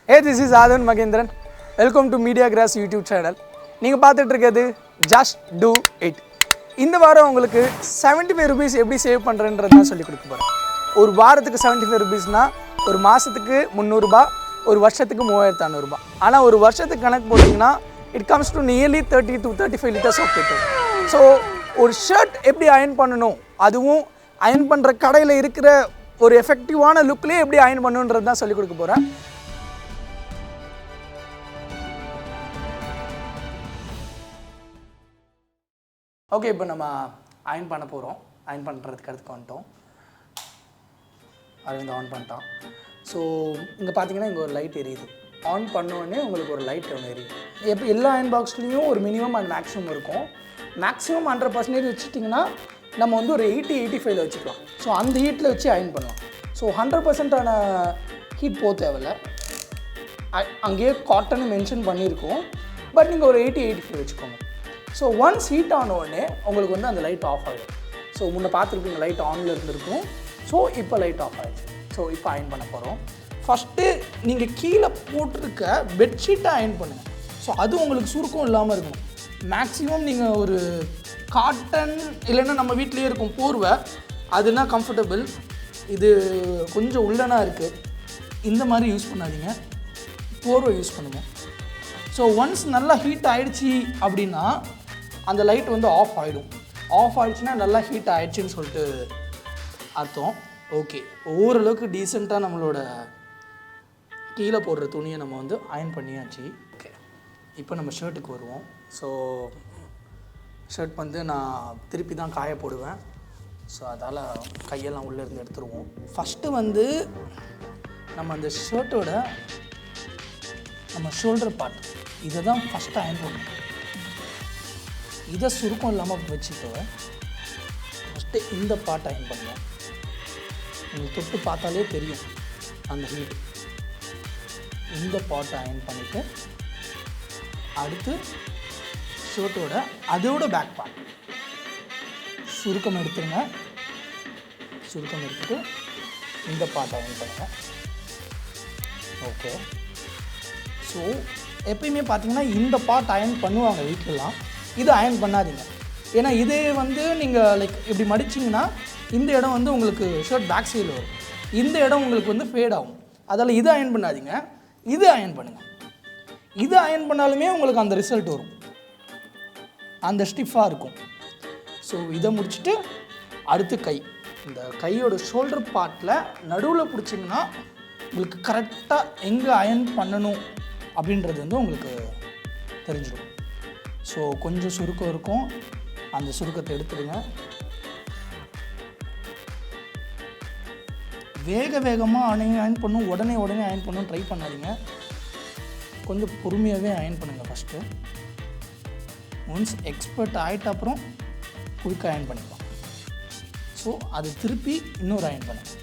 Hey, this is Adhan Magendran. Welcome to mediagrass YouTube channel. நீங்கள் பார்த்துட்டு இருக்கிறது just do it. இந்த வாரம் உங்களுக்கு 75 rupees எப்படி சேவ் பண்ணுறேன்றது தான் சொல்லி கொடுக்க போகிறேன். ஒரு வாரத்துக்கு 75 rupeesனா ஒரு மாதத்துக்கு 300 ரூபாய், ஒரு வருஷத்துக்கு 3500 ரூபாய். ஆனால் ஒரு வருஷத்துக்கு கணக்கு போட்டிங்கன்னா it comes to nearly 30 to 35 liters of petrol. So ஒரு ஷர்ட் எப்படி அயர்ன் பண்ணணும், அதுவும் அயர்ன் பண்ணுற கடையில் இருக்கிற ஒரு எஃபெக்டிவான லுக்லேயே எப்படி அயர்ன் பண்ணணுன்றது தான் சொல்லிக் கொடுக்க போகிறேன். ஓகே, இப்போ நம்ம அயர்ன் பண்ண போகிறோம். அயர்ன் பண்ணுறதுக்கு அடுத்துக்கு வந்துட்டோம். அது வந்து ஆன் பண்ணிட்டான். ஸோ இங்கே பார்த்தீங்கன்னா இங்கே ஒரு லைட் எரியுது. ஆன் பண்ணோடனே உங்களுக்கு ஒரு லைட் ஒன்று எரியுது. எப்போ எல்லா அயர்ன் பாக்ஸ்லேயும் ஒரு மினிமம் அண்ட் மேக்ஸிமம் இருக்கும். மேக்ஸிமம் 100% வச்சுட்டிங்கன்னா நம்ம வந்து ஒரு 80-85 வச்சுக்கலாம். ஸோ அந்த ஹீட்டில் வச்சு அயர்ன் பண்ணலாம். ஸோ 100% ஹீட் போக தேவையில்ல. அங்கேயே காட்டன்னு மென்ஷன் பண்ணியிருக்கோம். பட் நீங்கள் ஒரு 80-85 வச்சுக்கோங்க. ஸோ ஒன்ஸ் ஹீட் ஆன உடனே உங்களுக்கு வந்து அந்த லைட் ஆஃப் ஆகிடும். ஸோ முன்னே பார்த்துருப்பீங்க லைட் ஆனில் இருந்திருக்கும். ஸோ இப்போ லைட் ஆஃப் ஆகிடுச்சு. ஸோ இப்போ அயர்ன் பண்ண போகிறோம். ஃபஸ்ட்டு நீங்கள் கீழே போட்டிருக்க பெட்ஷீட்டை அயர்ன் பண்ணுங்கள். ஸோ அது உங்களுக்கு சுருக்கம் இல்லாமல் இருக்கணும். மேக்ஸிமம் நீங்கள் ஒரு காட்டன் இல்லைன்னா நம்ம வீட்லேயே இருக்கும் போர்வை, அதுனா கம்ஃபர்டபுள். இது கொஞ்சம் உள்ளனா இருக்குது, இந்த மாதிரி யூஸ் பண்ணாதீங்க, போர்வை யூஸ் பண்ணுங்கள். ஸோ ஒன்ஸ் நல்லா ஹீட் ஆகிடுச்சி அப்படின்னா அந்த லைட் வந்து ஆஃப் ஆகிடும். ஆஃப் ஆகிடுச்சுன்னா நல்லா ஹீட் ஆகிடுச்சின்னு சொல்லிட்டு அர்த்தம். ஓகே, ஓரளவுக்கு டீசெண்டாக நம்மளோட கீழே போடுற துணியை நம்ம வந்து அயர்ன் பண்ணியாச்சு. ஓகே, இப்போ நம்ம ஷர்ட்டுக்கு வருவோம். ஸோ ஷர்ட் வந்து நான் திருப்பி தான் காய போடுவேன். ஸோ அதால் கையெல்லாம் உள்ளேருந்து எடுத்துருவோம். ஃபஸ்ட்டு வந்து நம்ம அந்த ஷர்ட்டோட நம்ம ஷோல்டர் பார்ட் இதை தான் ஃபஸ்ட்டு அயர்ன் பண்ணணும். இதை சுருக்கம் இல்லாமல் வச்சுட்டு ஃபஸ்ட்டு இந்த பார்ட் அயர்ன் பண்ணுவோம். உங்களுக்கு தொட்டு பார்த்தாலே தெரியும் அந்த ஹீட். இந்த பார்ட்டை அயர்ன் பண்ணிவிட்டு அடுத்து ஷர்ட்டோட அதோட பேக் பார்ட் சுருக்கம் எடுத்துருங்க. சுருக்கம் எடுத்துகிட்டு இந்த பார்ட்டை அயர்ன் பண்ணுங்கள். ஓகே, ஸோ எப்பயுமே பார்த்தீங்கன்னா இந்த பார்ட் அயர்ன் பண்ணுவாங்க வீட்டிலலாம். இது அயர்ன் பண்ணாதீங்க. ஏன்னா இதே வந்து நீங்கள் லைக் இப்படி மடிச்சிங்கன்னா இந்த இடம் வந்து உங்களுக்கு ஷர்ட் பேக் சைடில் வரும். இந்த இடம் உங்களுக்கு வந்து ஃபேட் ஆகும். அதால் இது அயர்ன் பண்ணாதீங்க, இது அயர்ன் பண்ணுங்கள். இது அயர்ன் பண்ணாலுமே உங்களுக்கு அந்த ரிசல்ட் வரும், அந்த ஸ்டிஃபாக இருக்கும். ஸோ இதை முடிச்சுட்டு அடுத்து கை. இந்த கையோட ஷோல்டர் பார்ட்டில் நடுவில் பிடிச்சிங்கன்னா உங்களுக்கு கரெக்டாக எங்கே அயர்ன் பண்ணணும் அப்படின்றது வந்து உங்களுக்கு தெரிஞ்சிடும். ஸோ கொஞ்சம் சுருக்கம் இருக்கும், அந்த சுருக்கத்தை எடுத்துடுங்க. வேகமாக அயர்ன் பண்ணும், உடனே அயர்ன் பண்ணணும் ட்ரை பண்ணாதீங்க. கொஞ்சம் பொறுமையாகவே அயர்ன் பண்ணுங்கள் ஃபஸ்ட்டு. ஒன்ஸ் எக்ஸ்பர்ட் ஆகிட்ட அப்புறம் குயிக்காக அயர்ன் பண்ணிக்கலாம். ஸோ அது திருப்பி இன்னொரு அயர்ன் பண்ணுங்கள்.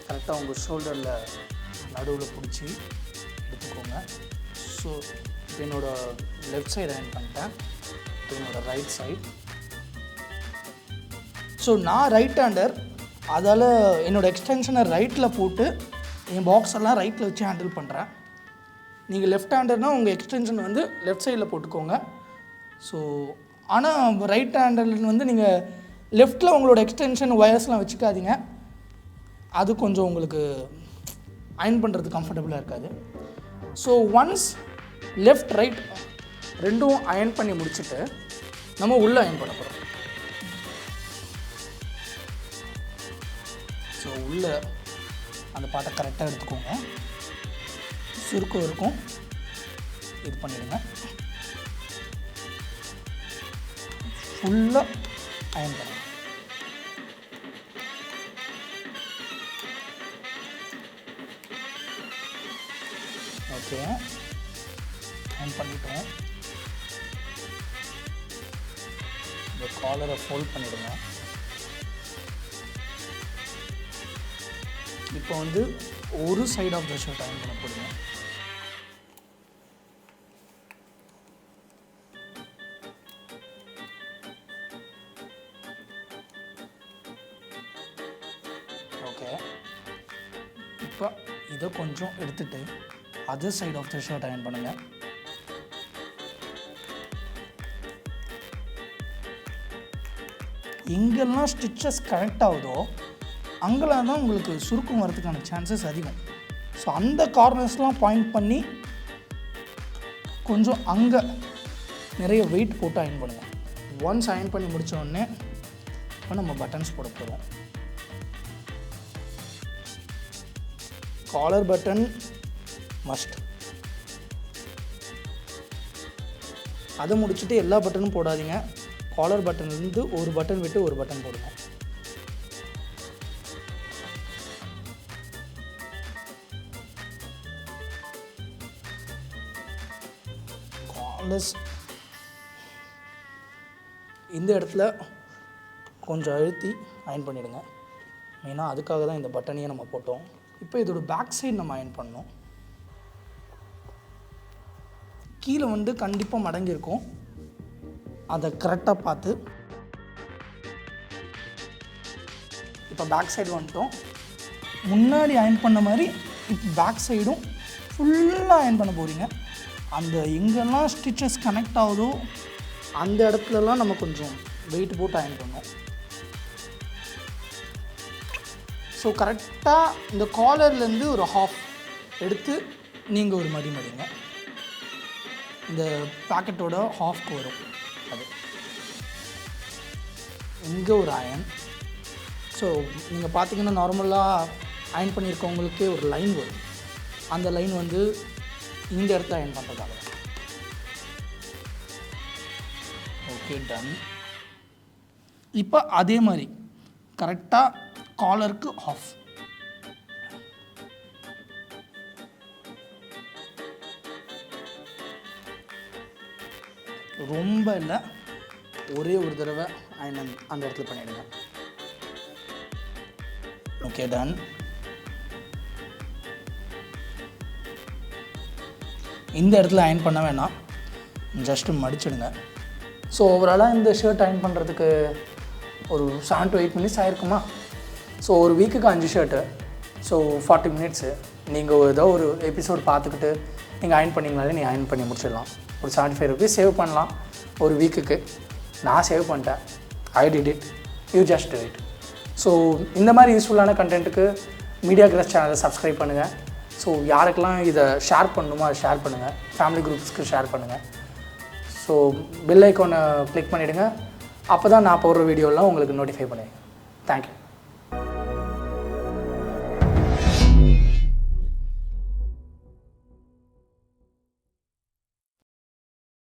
கரெக்டாக உங்கள் ஷோல்டரில் நடுவில் பிடிச்சி எடுத்துக்கோங்க. ஸோ இப்போ என்னோடய லெஃப்ட் சைடு அயர்ன் பண்ணிட்டேன். இப்போ என்னோடய ரைட் சைடு. ஸோ நான் ரைட் ஹேண்டர், அதால் என்னோடய எக்ஸ்டென்ஷனை ரைட்டில் போட்டு என் பாக்ஸ் எல்லாம் ரைட்டில் வச்சு ஹேண்டில் பண்ணுறேன். நீங்கள் லெஃப்ட் ஹேண்டர்னால் உங்கள் எக்ஸ்டென்ஷன் வந்து லெஃப்ட் சைடில் போட்டுக்கோங்க. ஸோ ஆனால் ரைட் ஹேண்டர் வந்து நீங்கள் லெஃப்ட்டில் உங்களோட எக்ஸ்டென்ஷன் ஒயர்ஸ்லாம் வச்சுக்காதீங்க. அது கொஞ்சம் உங்களுக்கு அயர்ன் பண்ணுறது கம்ஃபர்டபுளாக இருக்காது. ஸோ ஒன்ஸ் லெஃப்ட் ரைட் ரெண்டும் அயர்ன் பண்ணி முடிச்சுட்டு நம்ம உள்ளே அயர்ன் பண்ண போகிறோம். ஸோ உள்ளே அந்த பாட்டை கரெக்டாக எடுத்துக்கோங்க. சுருக்கம் இருக்கும், இது பண்ணிடுங்க. ஃபுல்லாக அயர்ன் பண்ணுங்க. ஓகே, அயர்ன் பண்ணிட்டோம். இந்த காலரை ஃபோல்ட் பண்ணிவிடுங்க. இப்போ வந்து ஒரு side of the shirt iron பண்ண போடுங்க. இப்போ இதை கொஞ்சம் எடுத்துகிட்டு other side of the shirt iron பண்ணுங்கள். எங்கெல்லாம் ஸ்டிச்சஸ் கரெக்ட் ஆகுதோ அங்கெல்லாம் தான் உங்களுக்கு சுருக்கம் வரதுக்கான சான்சஸ் அதிகம். ஸோ அந்த கார்னர்ஸ்லாம் பாயிண்ட் பண்ணி கொஞ்சம் அங்கே நிறைய வெயிட் போட்டு அயர்ன் பண்ணுங்கள். ஒன்ஸ் அயர்ன் பண்ணி முடித்த உடனே இப்போ நம்ம பட்டன்ஸ் போட போகிறோம். Collar button must. அதை முடிச்சுட்டு எல்லா பட்டனும் போடாதீங்க. காலர் பட்டன்லேருந்து ஒரு பட்டன் விட்டு ஒரு பட்டன் போடுங்க. காலர்ஸ் இந்த இடத்துல கொஞ்சம் அழுத்தி அயர்ன் பண்ணிவிடுங்க. மெயினாக அதுக்காக தான் இந்த பட்டனையே நம்ம போட்டோம். இப்போ இதோட பேக் சைடு நம்ம அயர்ன் பண்ணோம். கீழே கண்டிப்பாக மடங்கியிருக்கும், அதை கரெக்டாக பார்த்து இப்போ பேக் சைடு வந்துட்டோம். முன்னாடி அயர்ன் பண்ண மாதிரி இப்போ பேக் சைடும் ஃபுல்லாக அயர்ன் பண்ண போகிறீங்க. அந்த எங்கெல்லாம் ஸ்டிச்சஸ் கனெக்ட் ஆகுதோ அந்த இடத்துலலாம் நம்ம கொஞ்சம் வெயிட் போட்டு அயர்ன் பண்ணோம். ஸோ கரெக்டாக இந்த காலர்லேருந்து ஒரு ஹாஃப் எடுத்து நீங்கள் ஒரு மடிங்க. இந்த பேக்கெட்டோட ஹாஃப்க்கு வரும் அது. இங்கே ஒரு அயன். ஸோ நீங்கள் பார்த்தீங்கன்னா நார்மலாக அயன் பண்ணியிருக்கவங்களுக்கே ஒரு லைன் வரும். அந்த லைன் இந்த இடத்துல அயன் பண்ணுறதால. Okay, done. இப்போ அதே மாதிரி கரெக்டாக காலருக்கு ஆஃப். ரொம்ப இல்லை, ஒரே ஒரு தடவை அயன் அந்த இடத்துல பண்ணிவிடுங்க. Okay, done. இந்த இடத்துல அயன் பண்ண வேணாம், ஜஸ்ட்டு மடிச்சிடுங்க. ஸோ ஓவராலாக இந்த ஷர்ட் அயன் பண்ணுறதுக்கு ஒரு 7 to 8 minutes ஆகிருக்குமா. ஸோ ஒரு வீக்குக்கு 5 ஷர்ட்டு, ஸோ 40 minutes. நீங்கள் ஏதோ ஒரு எபிசோட் பார்த்துக்கிட்டு நீங்கள் அயன் பண்ணிங்கனாலே நீங்கள் அயன் பண்ணி முடிச்சிடலாம். ஒரு 75 rupees சேவ் பண்ணலாம் ஒரு வீக்குக்கு. நான் சேவ் பண்ணிட்டேன். I did it, you just to it. So இந்த மாதிரி யூஸ்ஃபுல்லான கண்டென்ட்டுக்கு மீடியாகிராஸ் சேனலை சப்ஸ்கிரைப் பண்ணுங்கள். ஸோ யாருக்கெல்லாம் இதை ஷேர் பண்ணணுமோ அதை ஷேர் பண்ணுங்கள். ஃபேமிலி குரூப்ஸ்க்கு ஷேர் பண்ணுங்கள். ஸோ பெல் ஐக்கானை கிளிக் பண்ணிவிடுங்க. அப்போ தான் நான் போடுற வீடியோலாம் உங்களுக்கு நோட்டிஃபை பண்ணுவேன். தேங்க்யூ.